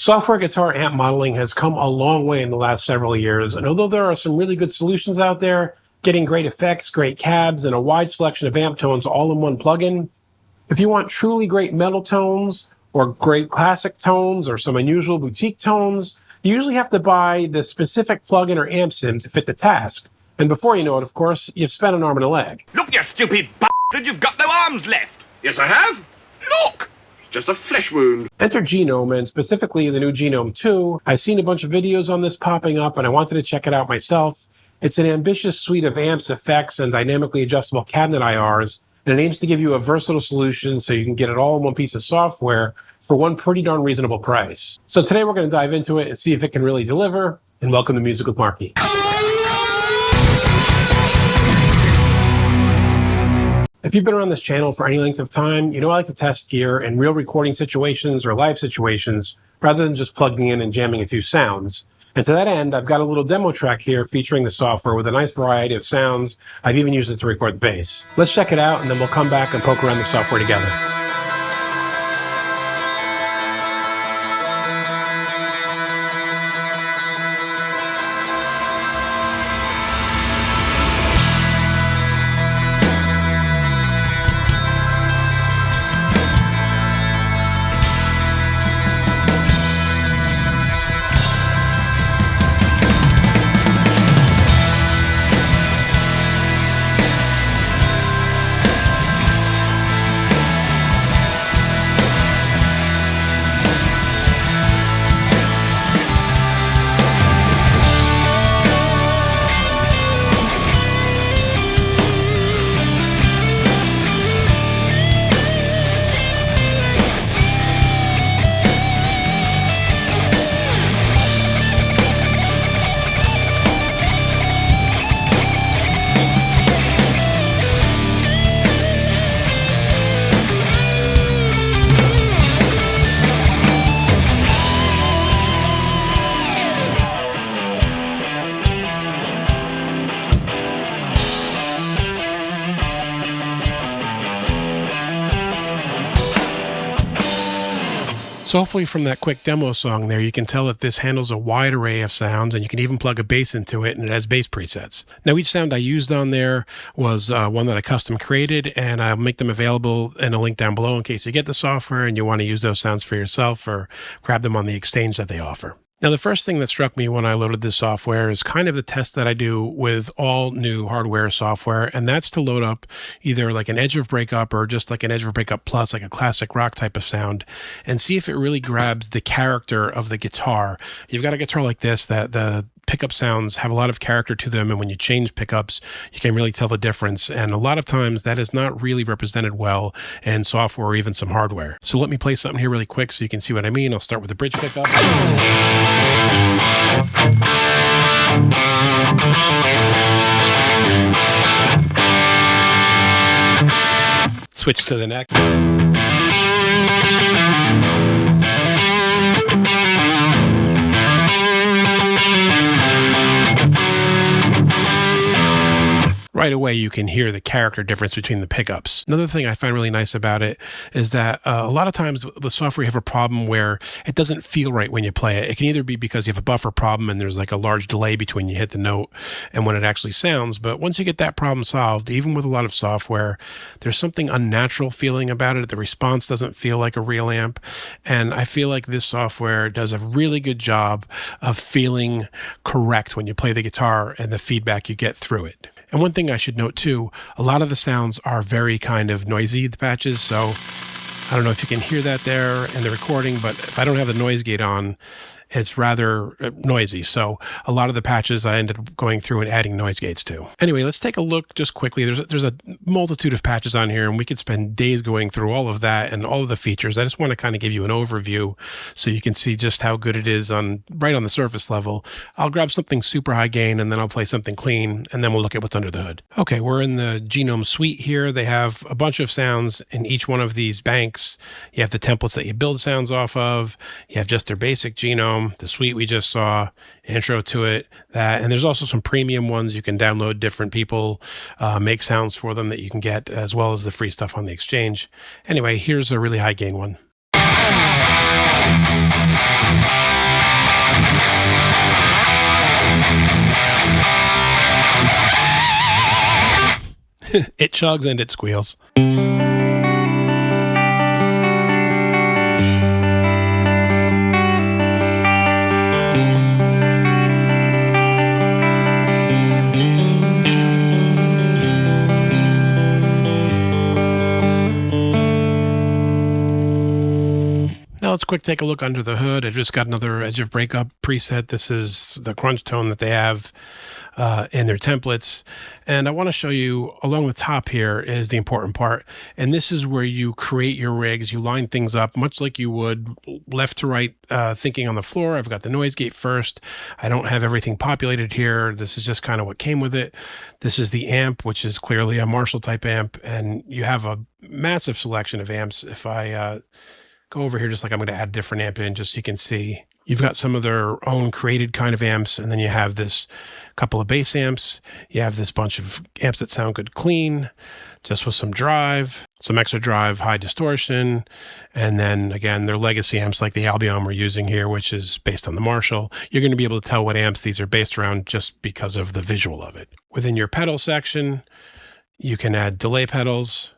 Software guitar amp modeling has come a long way in the last several years, and although there are some really good solutions out there, getting great effects, great cabs, and a wide selection of amp tones all in one plugin, if you want truly great metal tones, or great classic tones, or some unusual boutique tones, you usually have to buy the specific plugin or amp sim to fit the task. And before you know it, of course, you've spent an arm and a leg. Look, you stupid bastard, you've got no arms left. Yes, I have. Look! Just a flesh wound. Enter Genome, and specifically the new Genome 2. I've seen a bunch of videos on this popping up, and I wanted to check it out myself. It's an ambitious suite of amps, effects, and dynamically adjustable cabinet IRs, and it aims to give you a versatile solution so you can get it all in one piece of software for one pretty darn reasonable price. So today we're going to dive into it and see if it can really deliver, and welcome to Music with Marky. If you've been around this channel for any length of time, you know I like to test gear in real recording situations or live situations rather than just plugging in and jamming a few sounds. And to that end, I've got a little demo track here featuring the software with a nice variety of sounds. I've even used it to record the bass. Let's check it out, and then we'll come back and poke around the software together. So hopefully from that quick demo song there, you can tell that this handles a wide array of sounds, and you can even plug a bass into it, and it has bass presets. Now, each sound I used on there was one that I custom created, and I'll make them available in a link down below in case you get the software and you want to use those sounds for yourself or grab them on the exchange that they offer. Now, the first thing that struck me when I loaded this software is kind of the test that I do with all new hardware software, and that's to load up either like an Edge of Breakup or just like an Edge of Breakup Plus, like a classic rock type of sound, and see if it really grabs the character of the guitar. You've got a guitar like this that the pickup sounds have a lot of character to them, and when you change pickups, you can really tell the difference, and a lot of times that is not really represented well in software or even some hardware. So let me play something here really quick so you can see what I mean. I'll start with a bridge pickup. Switch to the neck. Right away, you can hear the character difference between the pickups. Another thing I find really nice about it is that a lot of times with software, you have a problem where it doesn't feel right when you play it. It can either be because you have a buffer problem and there's like a large delay between you hit the note and when it actually sounds. But once you get that problem solved, even with a lot of software, there's something unnatural feeling about it. The response doesn't feel like a real amp. And I feel like this software does a really good job of feeling correct when you play the guitar and the feedback you get through it. And one thing I should note too, a lot of the sounds are very kind of noisy, the patches, so I don't know if you can hear that there in the recording, but if I don't have the noise gate on, it's rather noisy. So a lot of the patches I ended up going through and adding noise gates to. Anyway, let's take a look just quickly. There's a multitude of patches on here, and we could spend days going through all of that and all of the features. I just want to kind of give you an overview so you can see just how good it is right on the surface level. I'll grab something super high gain, and then I'll play something clean, and then we'll look at what's under the hood. Okay, we're in the Genome suite here. They have a bunch of sounds in each one of these banks. You have the templates that you build sounds off of. You have just their basic Genome, the suite we just saw, intro to it, that, and there's also some premium ones you can download. Different people make sounds for them that you can get, as well as the free stuff on the exchange. Anyway, here's a really high gain one. It chugs and it squeals. Now let's quick take a look under the hood. I just got another Edge of Breakup preset. This is the crunch tone that they have in their templates. And I want to show you along the top here is the important part. And this is where you create your rigs. You line things up much like you would left to right thinking on the floor. I've got the noise gate first. I don't have everything populated here. This is just kind of what came with it. This is the amp, which is clearly a Marshall type amp. And you have a massive selection of amps. If I go over here, just like I'm going to add a different amp in just so you can see. You've got some of their own created kind of amps, and then you have this couple of bass amps. You have this bunch of amps that sound good clean, just with some drive, some extra drive, high distortion, and then again, their legacy amps like the Albion we're using here, which is based on the Marshall. You're going to be able to tell what amps these are based around just because of the visual of it. Within your pedal section, you can add delay pedals,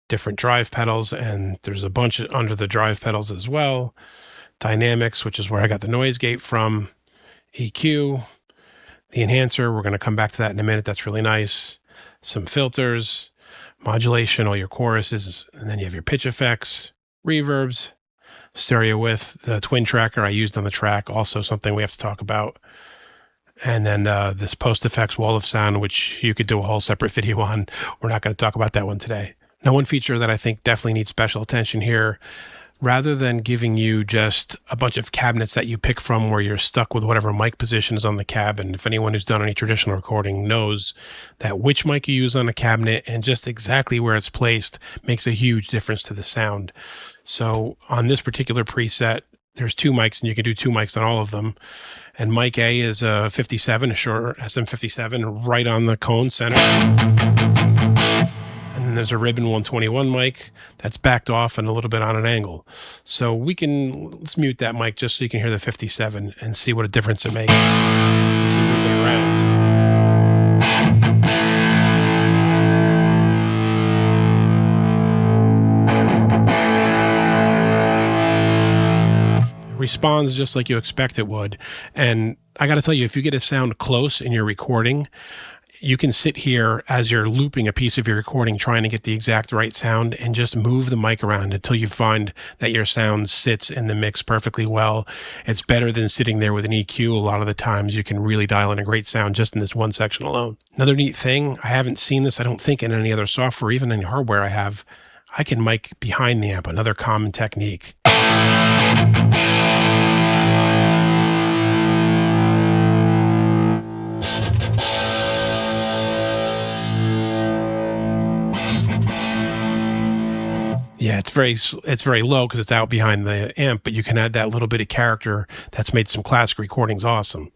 different drive pedals, and there's a bunch under the drive pedals as well. Dynamics, which is where I got the noise gate from. EQ, the enhancer, we're going to come back to that in a minute. That's really nice. Some filters, modulation, all your choruses, and then you have your pitch effects, reverbs, stereo width, the twin tracker I used on the track, also something we have to talk about. And then this post effects wall of sound, which you could do a whole separate video on. We're not going to talk about that one today. Now, one feature that I think definitely needs special attention here, rather than giving you just a bunch of cabinets that you pick from where you're stuck with whatever mic position is on the cab, and if anyone who's done any traditional recording knows that which mic you use on a cabinet and just exactly where it's placed makes a huge difference to the sound. So on this particular preset, there's two mics, and you can do two mics on all of them. And mic A is a 57, a Shure SM57, right on the cone center. And then there's a Ribbon 121 mic that's backed off and a little bit on an angle. So let's mute that mic just so you can hear the 57 and see what a difference it makes. So move it around. It responds just like you expect it would. And I got to tell you, if you get a sound close in your recording, you can sit here as you're looping a piece of your recording, trying to get the exact right sound, and just move the mic around until you find that your sound sits in the mix perfectly well. It's better than sitting there with an EQ. A lot of the times you can really dial in a great sound just in this one section alone. Another neat thing, I haven't seen this, I don't think, in any other software, even in hardware I can mic behind the amp, another common technique. Yeah, it's very low because it's out behind the amp, but you can add that little bit of character that's made some classic recordings awesome.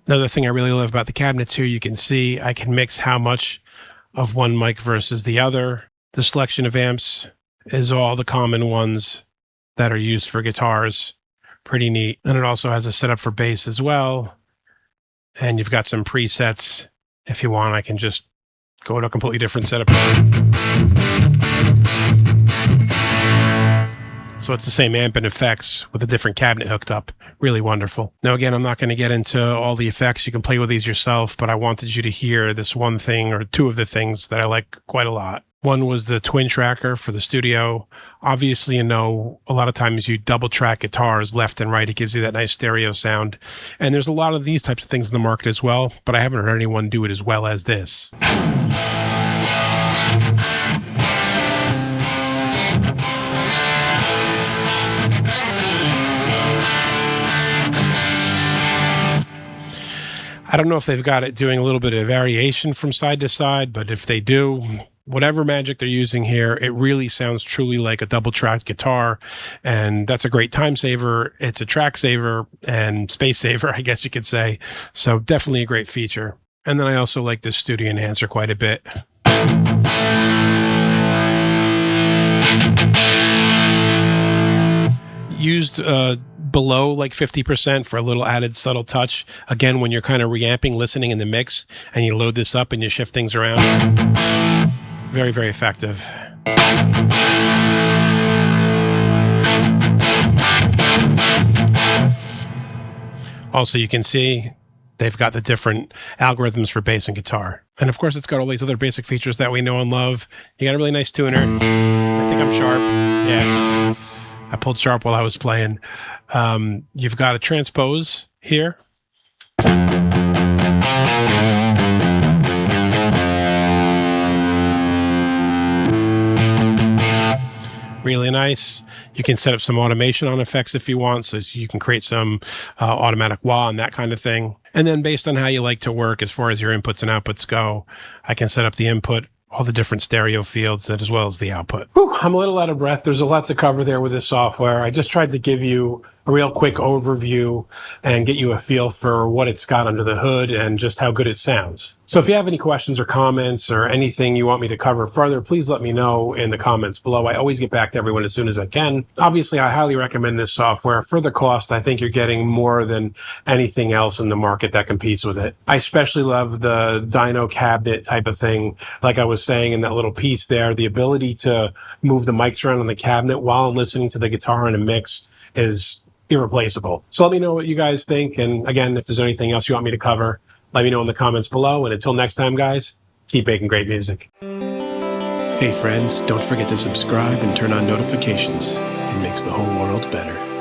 Another thing I really love about the cabinets here, you can see I can mix how much of one mic versus the other. The selection of amps is all the common ones that are used for guitars. Pretty neat. And it also has a setup for bass as well. And you've got some presets. If you want, I can just go to a completely different setup. So it's the same amp and effects with a different cabinet hooked up. Really wonderful. Now, again, I'm not going to get into all the effects. You can play with these yourself, but I wanted you to hear this one thing or two of the things that I like quite a lot. One was the twin tracker for the studio. Obviously, a lot of times you double track guitars left and right. It gives you that nice stereo sound. And there's a lot of these types of things in the market as well, but I haven't heard anyone do it as well as this. I don't know if they've got it doing a little bit of variation from side to side, but if they do, whatever magic they're using here, it really sounds truly like a double-tracked guitar, and that's a great time saver. It's a track saver and space saver, I guess you could say. So definitely a great feature. And then I also like this studio enhancer quite a bit. Used below like 50% for a little added subtle touch. Again, when you're kind of reamping, listening in the mix, and you load this up and you shift things around. Very, very effective. Also, you can see they've got the different algorithms for bass and guitar. And of course, it's got all these other basic features that we know and love. You got a really nice tuner. I think I'm sharp. Yeah. I pulled sharp while I was playing. You've got a transpose here. Really nice. You can set up some automation on effects if you want, so you can create some automatic wah and that kind of thing. And then based on how you like to work as far as your inputs and outputs go, I can set up the input, all the different stereo fields, as well as the output. Whew, I'm a little out of breath. There's a lot to cover there with this software. I just tried to give you a real quick overview and get you a feel for what it's got under the hood and just how good it sounds. So if you have any questions or comments or anything you want me to cover further, please let me know in the comments below. I always get back to everyone as soon as I can. Obviously, I highly recommend this software. For the cost, I think you're getting more than anything else in the market that competes with it. I especially love the dyno cabinet type of thing. Like I was saying in that little piece there, the ability to move the mics around on the cabinet while I'm listening to the guitar in a mix is irreplaceable. So let me know what you guys think. And again, if there's anything else you want me to cover, let me know in the comments below. And until next time, guys, keep making great music. Hey friends, don't forget to subscribe and turn on notifications. It makes the whole world better.